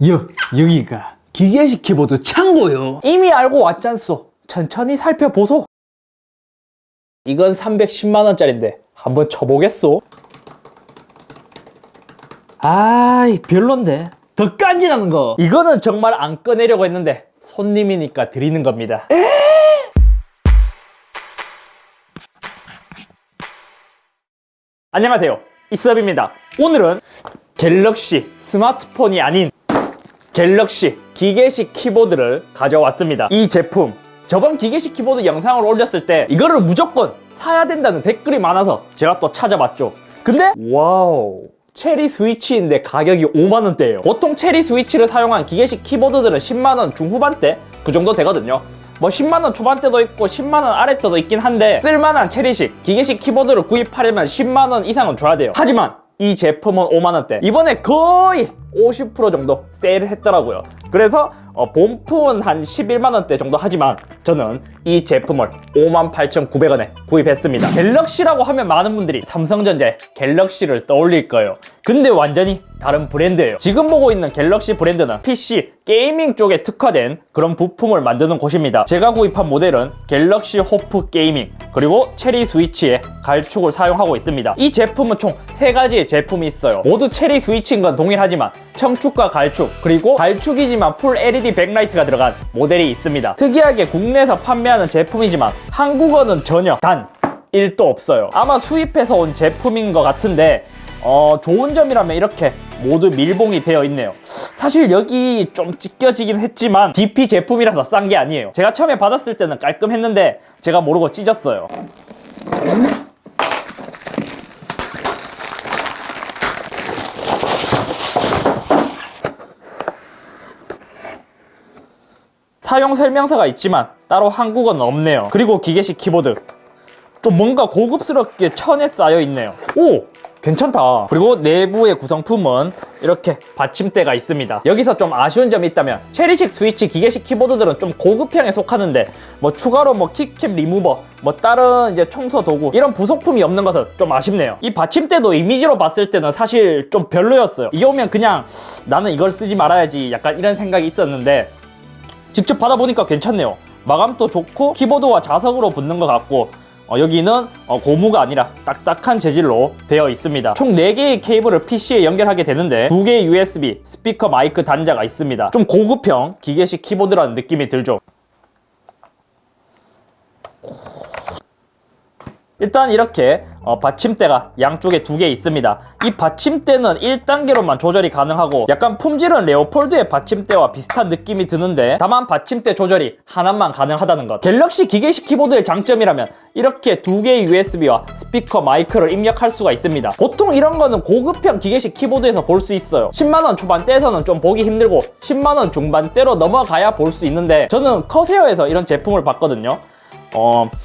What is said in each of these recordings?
여기가 기계식 키보드 창고요. 이미 알고 왔잖소. 천천히 살펴보소. 이건 310만원짜리인데 한번 쳐보겠소. 아이 별론데. 더 깐지나는 거. 이거는 정말 안 꺼내려고 했는데 손님이니까 드리는 겁니다. 안녕하세요, 이스업입니다. 오늘은 갤럭시 스마트폰이 아닌 갤럭시 기계식 키보드를 가져왔습니다. 이 제품 저번 기계식 키보드 영상을 올렸을 때 이거를 무조건 사야 된다는 댓글이 많아서 제가 또 찾아봤죠. 근데 와우, 체리 스위치인데 가격이 5만원대예요 보통 체리 스위치를 사용한 기계식 키보드들은 10만원 중후반대 그 정도 되거든요. 뭐 10만원 초반대도 있고 10만원 아래대도 있긴 한데 쓸만한 체리식 기계식 키보드를 구입하려면 10만원 이상은 줘야 돼요. 하지만 이 제품은 5만원대, 이번에 거의 50% 정도 세일을 했더라고요. 그래서 본품은 한 11만원대 정도 하지만 저는 이 제품을 58,900원에 구입했습니다. 갤럭시라고 하면 많은 분들이 삼성전자의 갤럭시를 떠올릴 거예요. 근데 완전히 다른 브랜드예요. 지금 보고 있는 갤럭시 브랜드는 PC, 게이밍 쪽에 특화된 그런 부품을 만드는 곳입니다. 제가 구입한 모델은 갤럭시 호프 게이밍 그리고 체리 스위치의 갈축을 사용하고 있습니다. 이 제품은 총 3가지의 제품이 있어요. 모두 체리 스위치인 건 동일하지만 청축과 갈축 그리고 갈축이지만 풀 LED 백라이트가 들어간 모델이 있습니다. 특이하게 국내에서 판매하는 제품이지만 한국어는 전혀 단 1도 없어요. 아마 수입해서 온 제품인 것 같은데 좋은 점이라면 이렇게 모두 밀봉이 되어 있네요. 사실 여기 좀 찢겨지긴 했지만 DP 제품이라서 싼 게 아니에요. 제가 처음에 받았을 때는 깔끔했는데 제가 모르고 찢었어요. 사용 설명서가 있지만 따로 한국어는 없네요. 그리고 기계식 키보드 좀 뭔가 고급스럽게 천에 쌓여 있네요. 오! 괜찮다. 그리고 내부의 구성품은 이렇게 받침대가 있습니다. 여기서 좀 아쉬운 점이 있다면 체리식 스위치 기계식 키보드들은 좀 고급형에 속하는데 뭐 추가로 뭐 키캡 리무버 뭐 다른 이제 청소 도구 이런 부속품이 없는 것은 좀 아쉽네요. 이 받침대도 이미지로 봤을 때는 사실 좀 별로였어요. 이게 오면 그냥 나는 이걸 쓰지 말아야지 약간 이런 생각이 있었는데 직접 받아보니까 괜찮네요. 마감도 좋고 키보드와 자석으로 붙는 것 같고 여기는 고무가 아니라 딱딱한 재질로 되어 있습니다. 총 4개의 케이블을 PC에 연결하게 되는데 2개의 USB, 스피커 마이크 단자가 있습니다. 좀 고급형 기계식 키보드라는 느낌이 들죠. 일단 이렇게 받침대가 양쪽에 2개 있습니다. 이 받침대는 1단계로만 조절이 가능하고 약간 품질은 레오폴드의 받침대와 비슷한 느낌이 드는데 다만 받침대 조절이 하나만 가능하다는 것. 갤럭시 기계식 키보드의 장점이라면 이렇게 2개의 USB와 스피커 마이크를 입력할 수가 있습니다. 보통 이런 거는 고급형 기계식 키보드에서 볼 수 있어요. 10만원 초반대에서는 좀 보기 힘들고 10만원 중반대로 넘어가야 볼 수 있는데 저는 커세어에서 이런 제품을 봤거든요.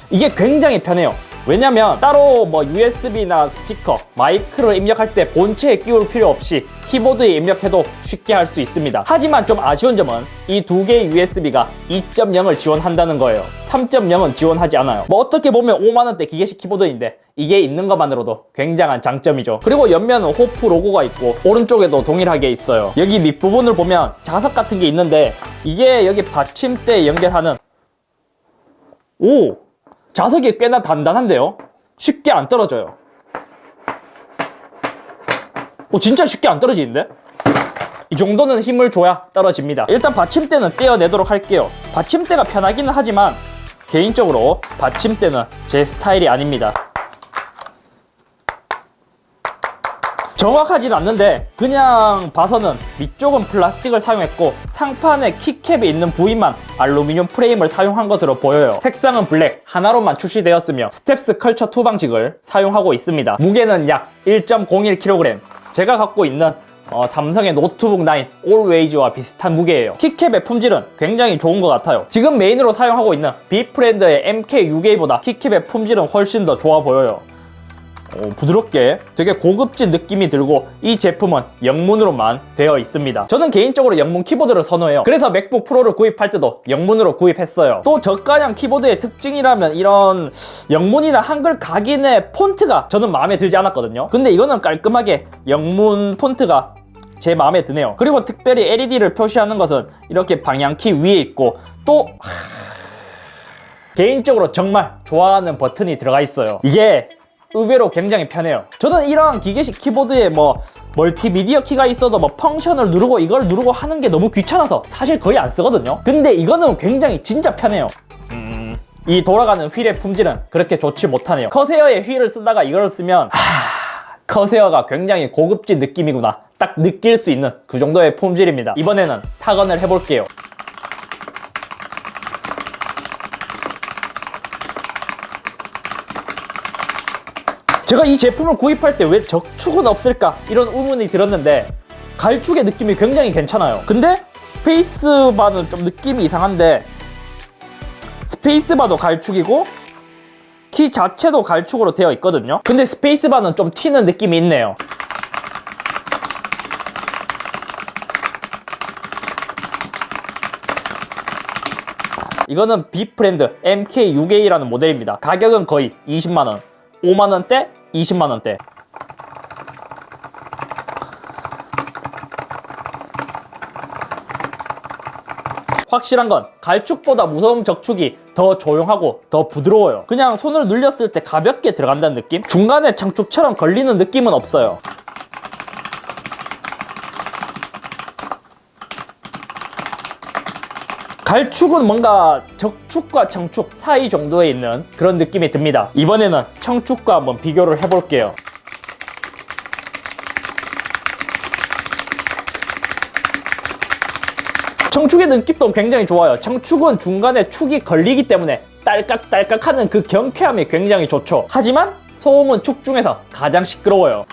이게 굉장히 편해요. 왜냐면 따로 뭐 USB나 스피커, 마이크를 입력할 때 본체에 끼울 필요 없이 키보드에 입력해도 쉽게 할 수 있습니다. 하지만 좀 아쉬운 점은 이 2개의 USB가 2.0을 지원한다는 거예요. 3.0은 지원하지 않아요. 뭐 어떻게 보면 5만원대 기계식 키보드인데 이게 있는 것만으로도 굉장한 장점이죠. 그리고 옆면은 호프 로고가 있고 오른쪽에도 동일하게 있어요. 여기 밑부분을 보면 자석 같은 게 있는데 이게 여기 받침대에 연결하는 자석이 꽤나 단단한데요? 쉽게 안 떨어져요. 진짜 쉽게 안 떨어지는데? 이 정도는 힘을 줘야 떨어집니다. 일단 받침대는 떼어내도록 할게요. 받침대가 편하기는 하지만 개인적으로 받침대는 제 스타일이 아닙니다. 정확하진 않는데 그냥 봐서는 위쪽은 플라스틱을 사용했고 상판에 키캡이 있는 부위만 알루미늄 프레임을 사용한 것으로 보여요. 색상은 블랙 하나로만 출시되었으며 스텝스 컬처 2 방식을 사용하고 있습니다. 무게는 약 1.01kg, 제가 갖고 있는 삼성의 노트북 9 올웨이즈와 비슷한 무게예요. 키캡의 품질은 굉장히 좋은 것 같아요. 지금 메인으로 사용하고 있는 B프렌드의 MK6A보다 키캡의 품질은 훨씬 더 좋아 보여요. 부드럽게 되게 고급진 느낌이 들고 이 제품은 영문으로만 되어 있습니다. 저는 개인적으로 영문 키보드를 선호해요. 그래서 맥북 프로를 구입할 때도 영문으로 구입했어요. 또 저가형 키보드의 특징이라면 이런 영문이나 한글 각인의 폰트가 저는 마음에 들지 않았거든요. 근데 이거는 깔끔하게 영문 폰트가 제 마음에 드네요. 그리고 특별히 LED를 표시하는 것은 이렇게 방향키 위에 있고 또 개인적으로 정말 좋아하는 버튼이 들어가 있어요. 이게 의외로 굉장히 편해요. 저는 이런 기계식 키보드에 뭐 멀티미디어 키가 있어도 뭐 펑션을 누르고 이걸 누르고 하는 게 너무 귀찮아서 사실 거의 안 쓰거든요. 근데 이거는 굉장히 진짜 편해요. 이 돌아가는 휠의 품질은 그렇게 좋지 못하네요. 커세어의 휠을 쓰다가 이걸 쓰면 커세어가 굉장히 고급진 느낌이구나 딱 느낄 수 있는 그 정도의 품질입니다. 이번에는 타건을 해볼게요. 제가 이 제품을 구입할 때 왜 적축은 없을까 이런 의문이 들었는데 갈축의 느낌이 굉장히 괜찮아요. 근데 스페이스바는 좀 느낌이 이상한데 스페이스바도 갈축이고 키 자체도 갈축으로 되어 있거든요. 근데 스페이스바는 좀 튀는 느낌이 있네요. 이거는 B프렌드 MK6A라는 모델입니다. 가격은 거의 20만원, 5만원대, 20만원대. 확실한 건 갈축보다 무서운 적축이 더 조용하고 더 부드러워요. 그냥 손을 눌렸을 때 가볍게 들어간다는 느낌? 중간에 청축처럼 걸리는 느낌은 없어요. 갈축은 뭔가 적축과 청축 사이 정도에 있는 그런 느낌이 듭니다. 이번에는 청축과 한번 비교를 해볼게요. 청축의 느낌도 굉장히 좋아요. 청축은 중간에 축이 걸리기 때문에 딸깍딸깍하는 그 경쾌함이 굉장히 좋죠. 하지만 소음은 축 중에서 가장 시끄러워요.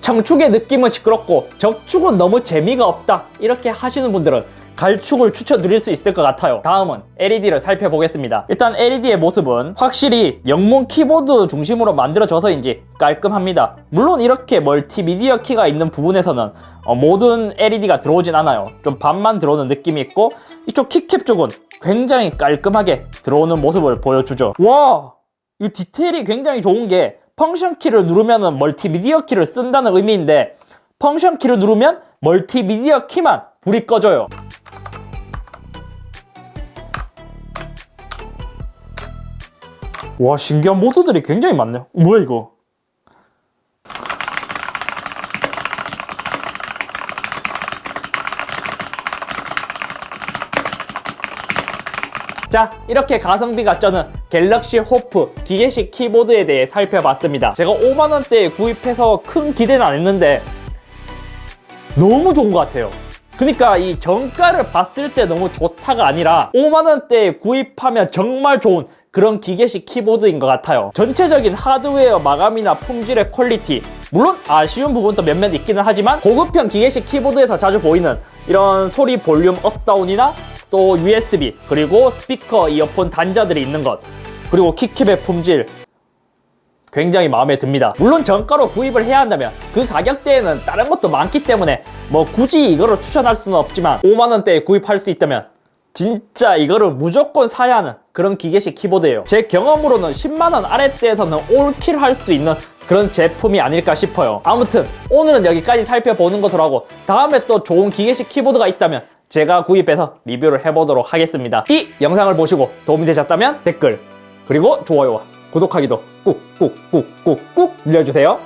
청축의 느낌은 시끄럽고 적축은 너무 재미가 없다 이렇게 하시는 분들은 갈축을 추천드릴 수 있을 것 같아요. 다음은 LED를 살펴보겠습니다. 일단 LED의 모습은 확실히 영문 키보드 중심으로 만들어져서인지 깔끔합니다. 물론 이렇게 멀티미디어 키가 있는 부분에서는 모든 LED가 들어오진 않아요. 좀 반만 들어오는 느낌이 있고 이쪽 키캡 쪽은 굉장히 깔끔하게 들어오는 모습을 보여주죠. 와, 이 디테일이 굉장히 좋은 게 펑션 키를 누르면 멀티미디어 키를 쓴다는 의미인데 펑션 키를 누르면 멀티미디어 키만 불이 꺼져요. 와, 신기한 모드들이 굉장히 많네요. 뭐야 이거? 자, 이렇게 가성비가 쩌는 갤럭시 호프 기계식 키보드에 대해 살펴봤습니다. 제가 5만원대에 구입해서 큰 기대는 안 했는데 너무 좋은 것 같아요. 그러니까 이 정가를 봤을 때 너무 좋다가 아니라 5만원대에 구입하면 정말 좋은 그런 기계식 키보드인 것 같아요. 전체적인 하드웨어 마감이나 품질의 퀄리티, 물론 아쉬운 부분도 몇몇 있기는 하지만 고급형 기계식 키보드에서 자주 보이는 이런 소리 볼륨 업다운이나 또 USB, 그리고 스피커, 이어폰 단자들이 있는 것, 그리고 키캡의 품질 굉장히 마음에 듭니다. 물론 정가로 구입을 해야 한다면 그 가격대에는 다른 것도 많기 때문에 뭐 굳이 이거를 추천할 수는 없지만 5만원대에 구입할 수 있다면 진짜 이거를 무조건 사야 하는 그런 기계식 키보드예요. 제 경험으로는 10만원 아래대에서는 올킬 할 수 있는 그런 제품이 아닐까 싶어요. 아무튼 오늘은 여기까지 살펴보는 것으로 하고 다음에 또 좋은 기계식 키보드가 있다면 제가 구입해서 리뷰를 해보도록 하겠습니다. 이 영상을 보시고 도움이 되셨다면 댓글, 그리고 좋아요와 구독하기도 꾹꾹꾹꾹꾹 눌러주세요.